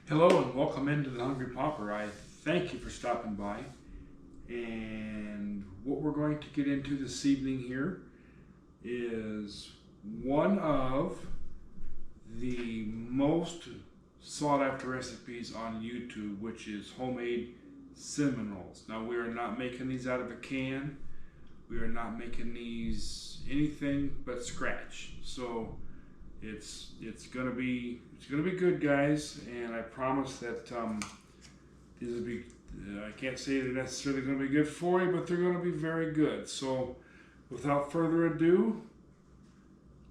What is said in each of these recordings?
Hello and welcome into the Hungry Pauper. I thank you for stopping by. And what we're going to get into this evening here is one of the most sought after recipes on YouTube, which is homemade cinnamon rolls. Now we are not making these out of a can. We are not making these anything but scratch. So it's gonna be good, guys, and I promise that these will be. I can't say they're necessarily going to be good for you, but they're going to be very good. So, without further ado,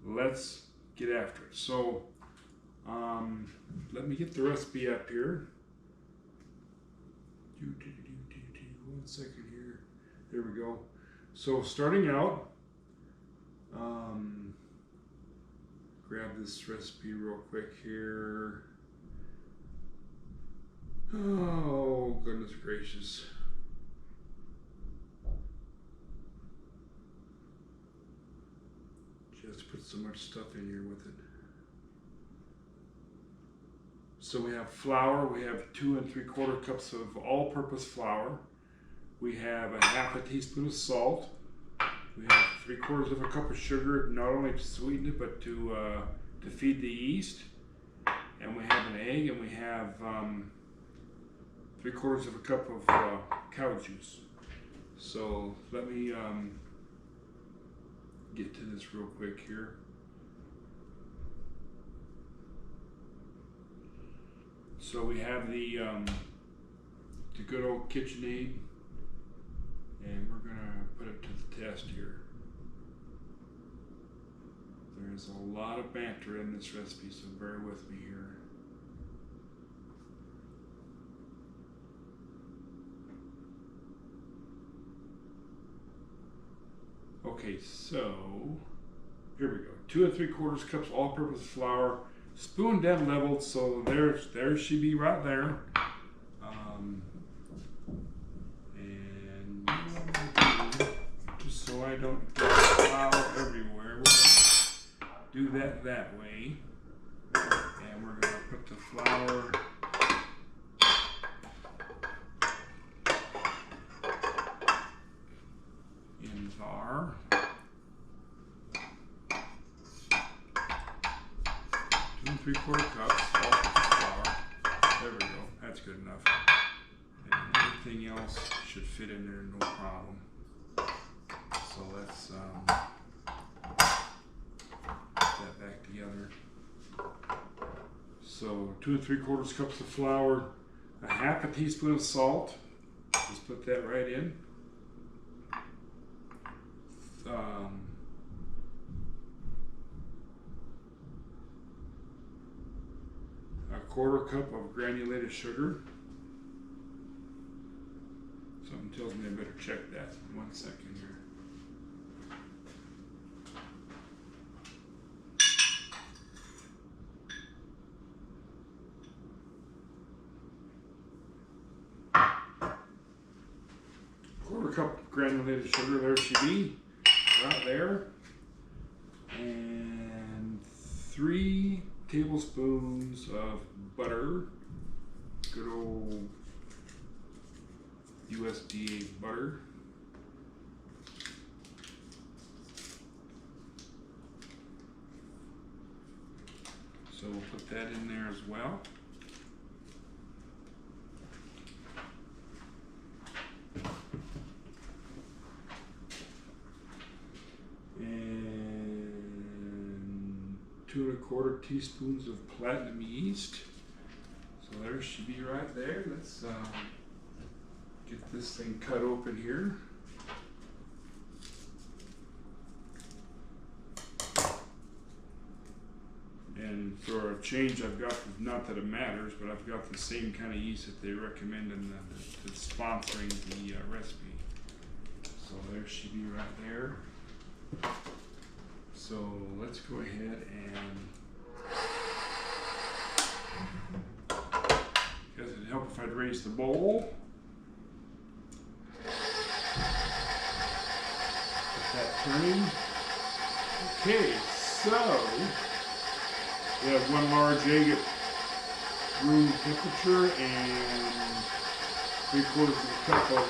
let's get after it. So, let me get the recipe up here. 1 second here. There we go. So, starting out. Grab this recipe real quick here. Oh, goodness gracious. Just put so much stuff in here with it. So we have flour. We have 2 3/4 cups of all-purpose flour. We have a half a teaspoon of salt. We have 3/4 cup of sugar, not only to sweeten it, but to feed the yeast. And we have an egg, and we have 3/4 cup of cow juice. So let me get to this real quick here. So we have the good old KitchenAid. And we're going to put it to the test here. There's a lot of banter in this recipe, so bear with me here. Okay, so here we go. 2 3/4 cups all-purpose flour, spoon down leveled, so there she be right there. So I don't get flour everywhere. We're going to do that way. And we're going to put the flour in there. 2 3/4 cups all flour. There we go. That's good enough. And everything else should fit in there, no problem. So let's put that back together. So 2 3/4 cups of flour, a half a teaspoon of salt. Just put that right in. A 1/4 cup of granulated sugar. Something tells me I better check that. 1 second here. Cup granulated sugar, there she be, right there, and 3 tablespoons of butter, good old USDA butter. So we'll put that in there as well. And 2 1/4 teaspoons of Platinum Yeast. So there she be right there. Let's get this thing cut open here. And for a change, I've got, not that it matters, but I've got the same kind of yeast that they recommend in the sponsoring the recipe. So there she be right there. So let's go ahead and, guess it'd help if I'd raise the bowl. Get that turning. Okay, so we have 1 large egg at room temperature, and 3/4 of a cup of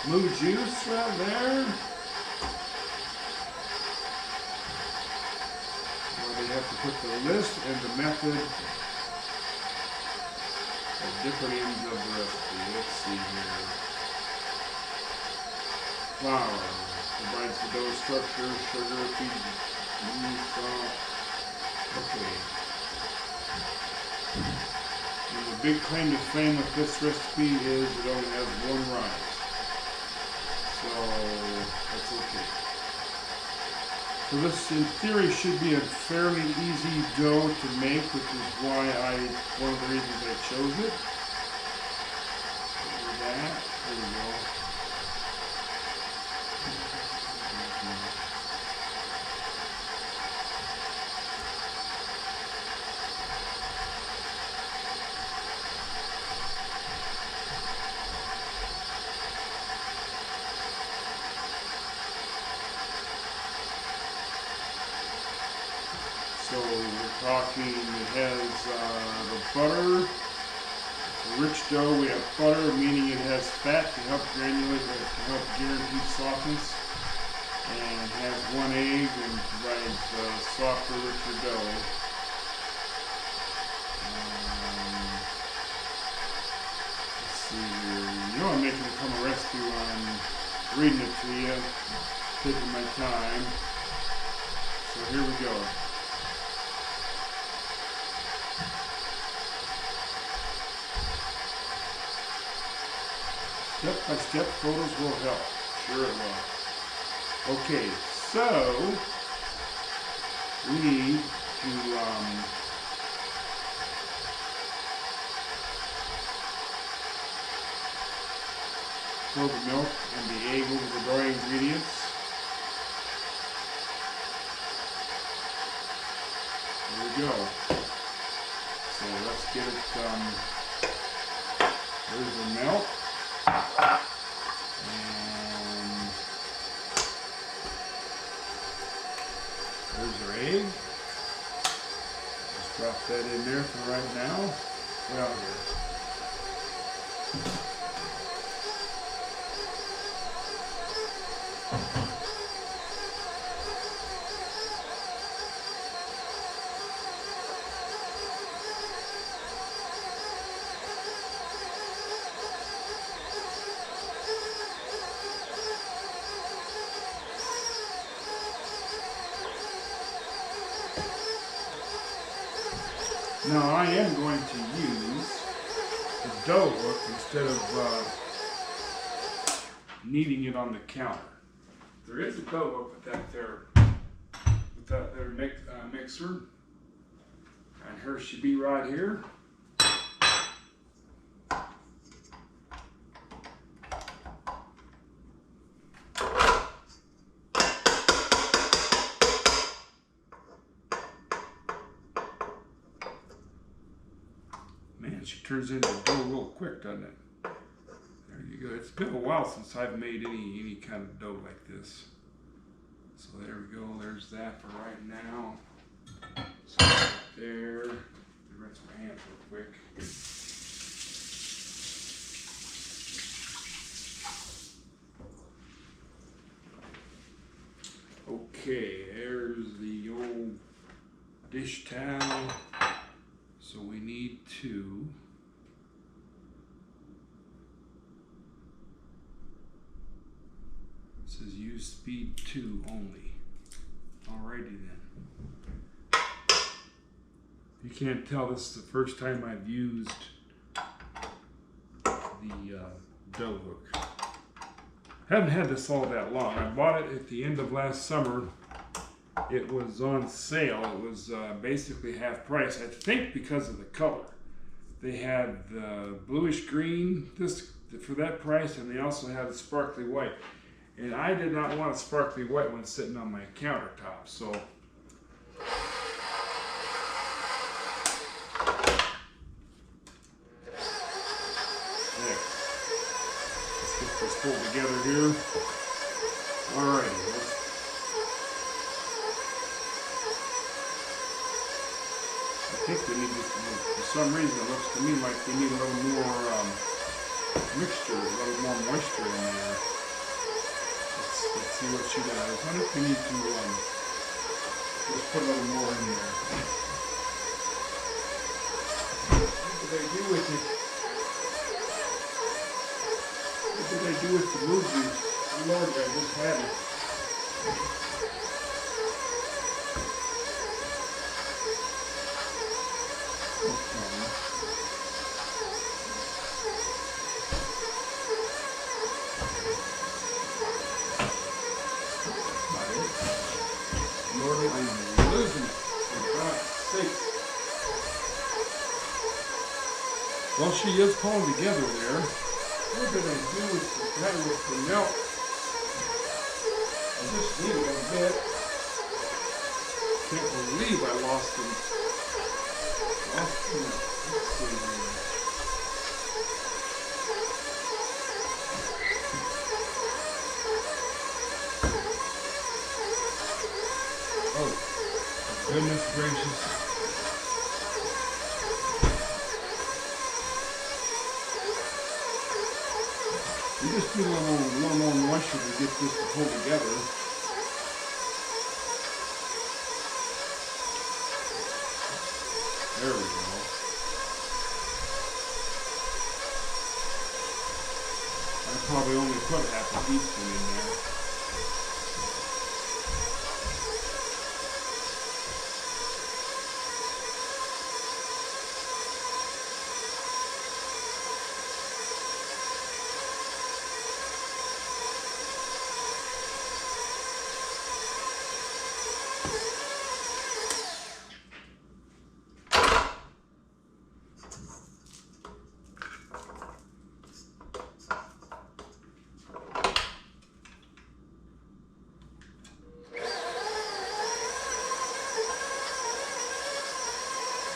blue juice right there. Well, they have to put the list and the method at different ends of the recipe. Let's see here. Flour provides the dough structure, sugar, feed, salt. Okay. And the big claim to fame with this recipe is it only has one rise. So that's okay. So this in theory should be a fairly easy dough to make, which is why one of the reasons I chose it. Look at that. There we go. So we're talking, it has the butter, the rich dough. We have butter, meaning it has fat to help granulate, to help guarantee softness, and has 1 egg and provides softer, richer dough. Let's see here. You know I'm making it from a recipe on reading it to you, taking my time. So here we go. Step-by-step photos will help. Sure it will. Okay, so we need to pour the milk and the egg over the dry ingredients. There we go. So let's get it, there's the milk. And there's our egg. Just drop that in there for right now. Well, here. Now I am going to use the dough hook instead of kneading it on the counter. There is a dough hook with that there mixer, and here should be right here. Man, she turns into dough real quick, doesn't it? There you go. It's been a while since I've made any kind of dough like this. So there we go. There's that for right now. So right there. Let me rinse my hands real quick. Okay, there's the old dish towel. So we need to it says use speed 2 only. Alrighty then. If you can't tell, this is the first time I've used the dough hook. Haven't had this all that long. I bought it at the end of last summer. It was on sale. It was basically half price. I think because of the color. They had the bluish green for that price, and they also had the sparkly white. And I did not want a sparkly white one sitting on my countertop, so there. Let's get this pulled together here. Alrighty. I think we need to some reason it looks to me like we need a little more mixture, a little more moisture in there. Let's see what she does. I think we need to just put a little more in there. What did I do with it? What did I do with the movie? Lord, I just had it. Lord, I'm losing it. For God's sake. Well, she is pulling together there. What did I do with the milk? I just need a little bit. Can't believe I lost them. Lost them. Let's see here. Oh, goodness gracious. We just need a little more moisture to get this to pull together. There we go. I probably only put half a teaspoon in there.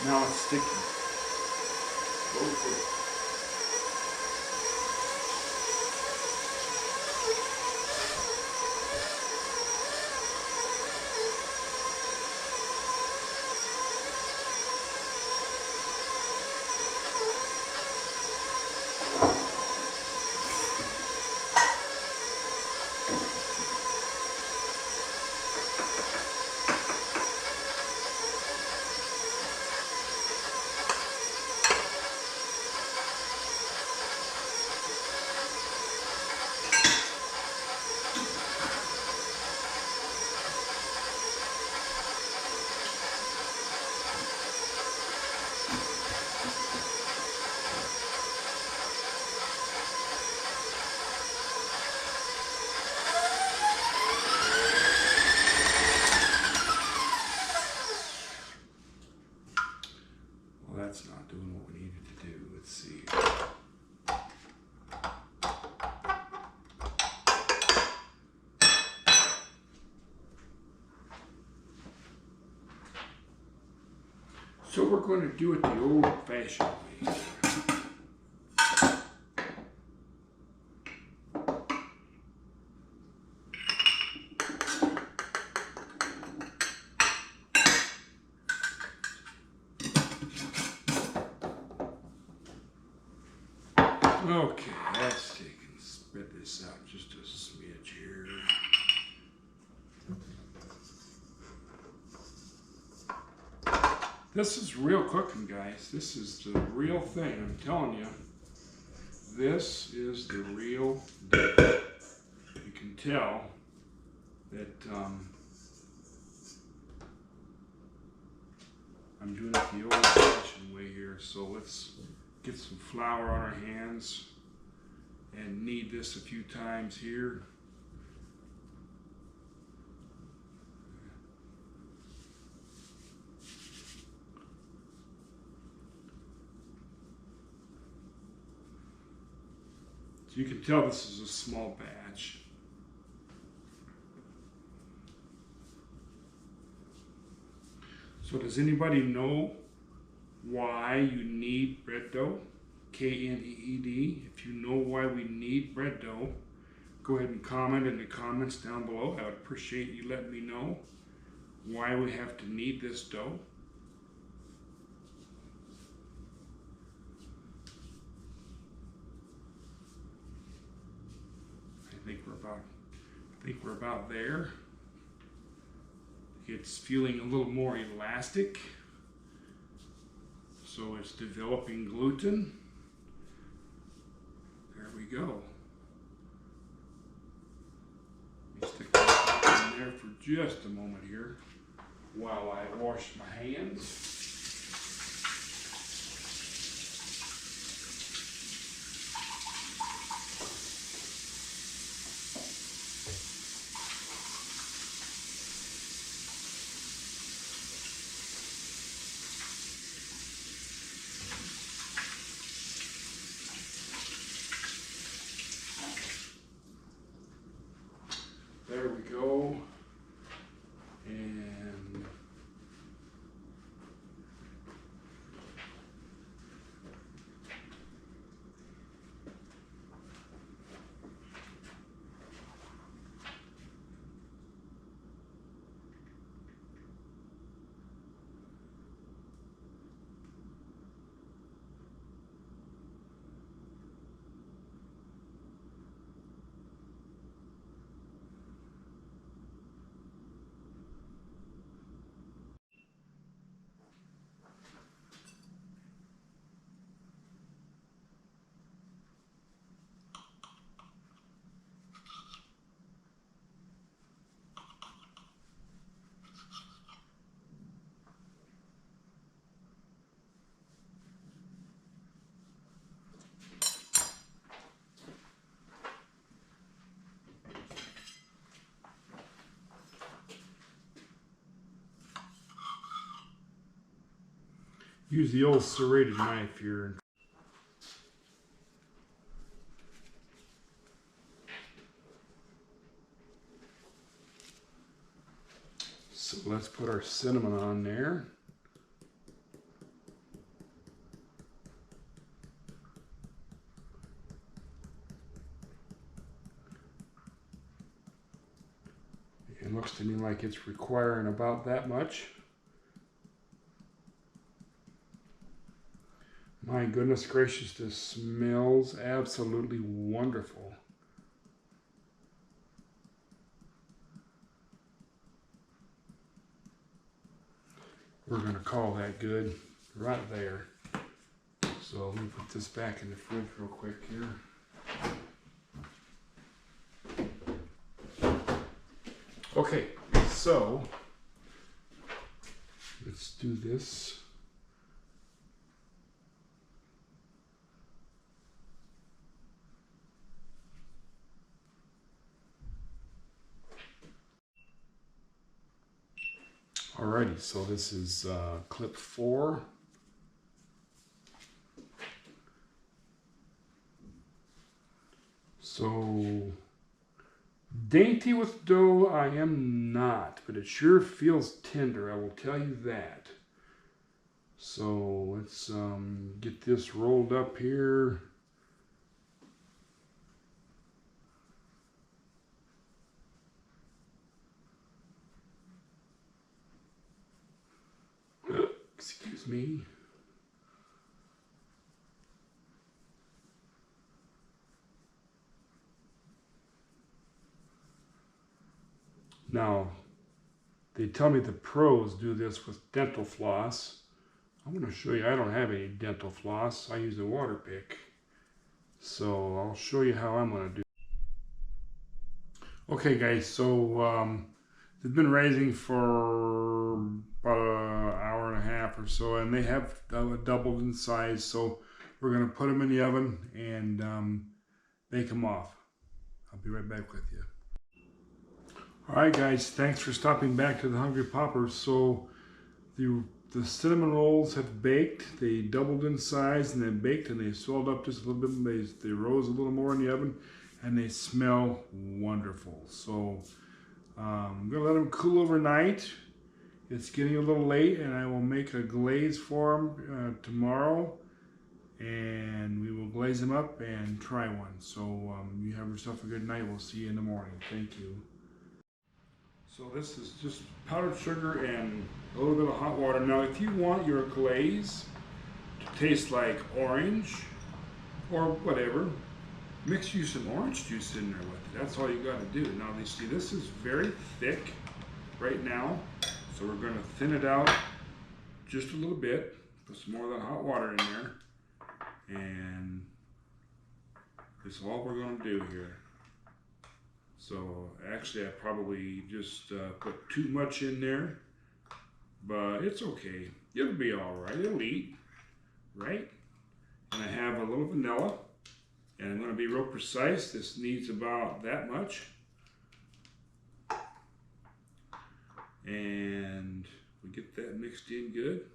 Now it's sticky. Okay. That's not doing what we needed to do. Let's see. So we're going to do it the old-fashioned way. Okay, let's take and spread this out just a smidge here. This is real cooking, guys. This is the real thing. I'm telling you, this is the real deal. You can tell that I'm doing it the old-fashioned way here. So let's get some flour on our hands and knead this a few times here. So you can tell this is a small batch. So does anybody know why you need bread dough? K-N-E-E-D. If you know why we need bread dough, go ahead and comment in the comments down below. I would appreciate you letting me know why we have to knead this dough. I think we're about there. It's feeling a little more elastic. So it's developing gluten. There we go. Let me stick that in there for just a moment here while I wash my hands. There we go. And use the old serrated knife here. So let's put our cinnamon on there. It looks to me like it's requiring about that much. My goodness gracious, this smells absolutely wonderful. We're going to call that good right there. So let me put this back in the fridge real quick here. Okay, so let's do this. Alrighty, so this is clip 4. So dainty with dough I am not, but it sure feels tender, I will tell you that. So let's get this rolled up here. Excuse me. Now, they tell me the pros do this with dental floss. I'm going to show you, I don't have any dental floss. I use a water pick. So I'll show you how I'm going to do it. Okay guys, so they've been raising for about an hour and a half or so, and they have doubled in size, so we're going to put them in the oven and bake them off. I'll be right back with you. Alright guys, thanks for stopping back to the Hungry Poppers. So the cinnamon rolls have baked, they doubled in size and they baked and they swelled up just a little bit. They rose a little more in the oven and they smell wonderful. So I'm going to let them cool overnight. It's getting a little late and I will make a glaze for them tomorrow, and we will glaze them up and try one. So you have yourself a good night. We'll see you in the morning. Thank you. So this is just powdered sugar and a little bit of hot water. Now if you want your glaze to taste like orange or whatever, mix you some orange juice in there with it. That's all you got to do. Now you see this is very thick right now, so we're going to thin it out just a little bit. Put some more of that hot water in there, and that's all we're going to do here. So actually I probably just put too much in there, but it's okay. It'll be all right. It'll eat, right? And I have a little vanilla, and I'm going to be real precise. This needs about that much. And we get that mixed in good,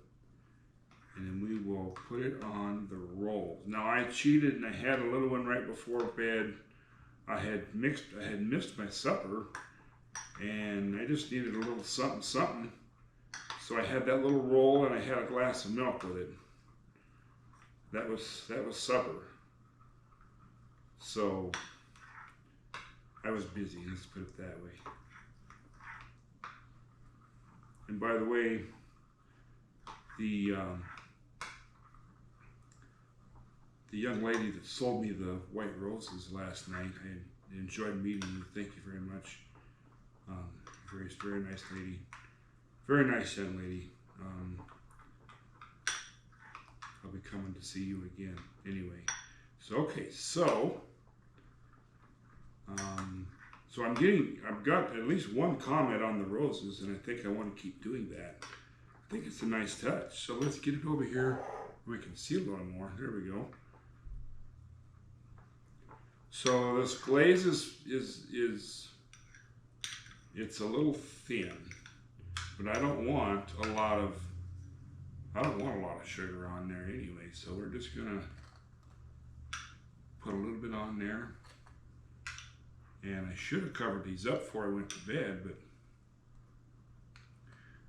and then we will put it on the rolls. Now I cheated and I had a little one right before bed. I had missed my supper, and I just needed a little something, something. So I had that little roll, and I had a glass of milk with it. That was supper. So I was busy, let's put it that way. And by the way, the young lady that sold me the white roses last night, I enjoyed meeting you. Thank you very much. Very nice lady. Very nice young lady. I'll be coming to see you again. Anyway, so okay, so I've got at least one comment on the roses, and I think I want to keep doing that. I think it's a nice touch. So let's get it over here. We can see a little more. There we go. So this glaze is it's a little thin, but I don't want a lot of sugar on there anyway. So we're just gonna put a little bit on there. And I should have covered these up before I went to bed, but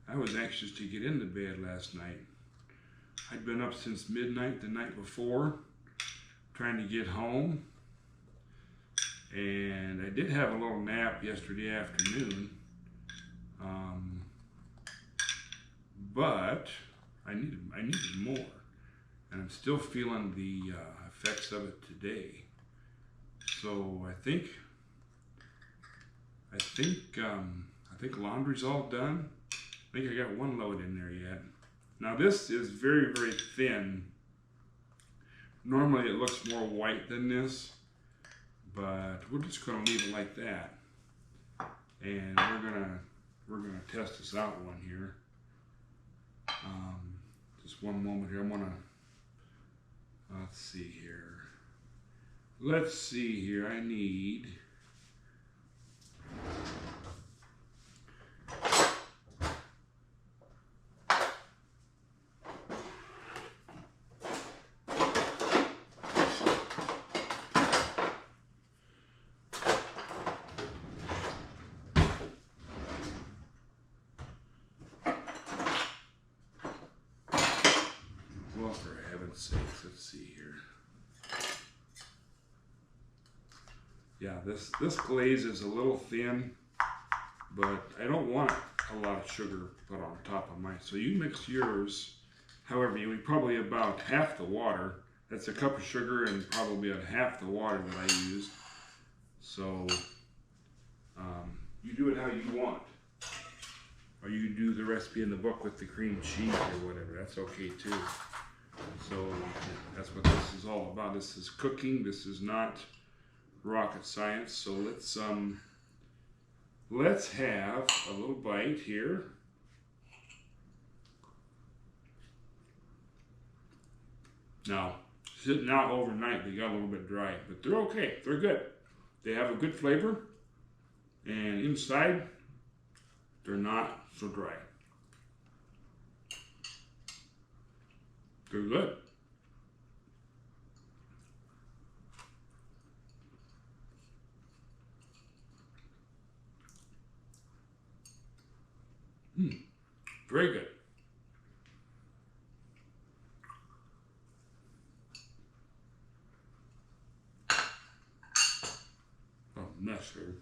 I was anxious to get into bed last night. I'd been up since midnight the night before, trying to get home. And I did have a little nap yesterday afternoon, but I needed more, and I'm still feeling the effects of it today. So I think laundry's all done. I think I got one load in there yet. Now this is very, very thin. Normally it looks more white than this, but we're just gonna leave it like that. And we're gonna test this out one here. Just one moment here. I'm gonna let's see here. I need sakes, let's see here. Yeah, this glaze is a little thin, but I don't want a lot of sugar put on top of mine. So you mix yours however you, probably about half the water. That's a cup of sugar and probably about half the water that I used. So you do it how you want. Or you do the recipe in the book with the cream cheese or whatever. That's okay too. So that's what this is all about. This is cooking. This is not rocket science. So let's have a little bite here. Now, sitting out overnight, they got a little bit dry, but they're okay. They're good. They have a good flavor, and inside, they're not so dry. They're good. Very good. Oh, mess here.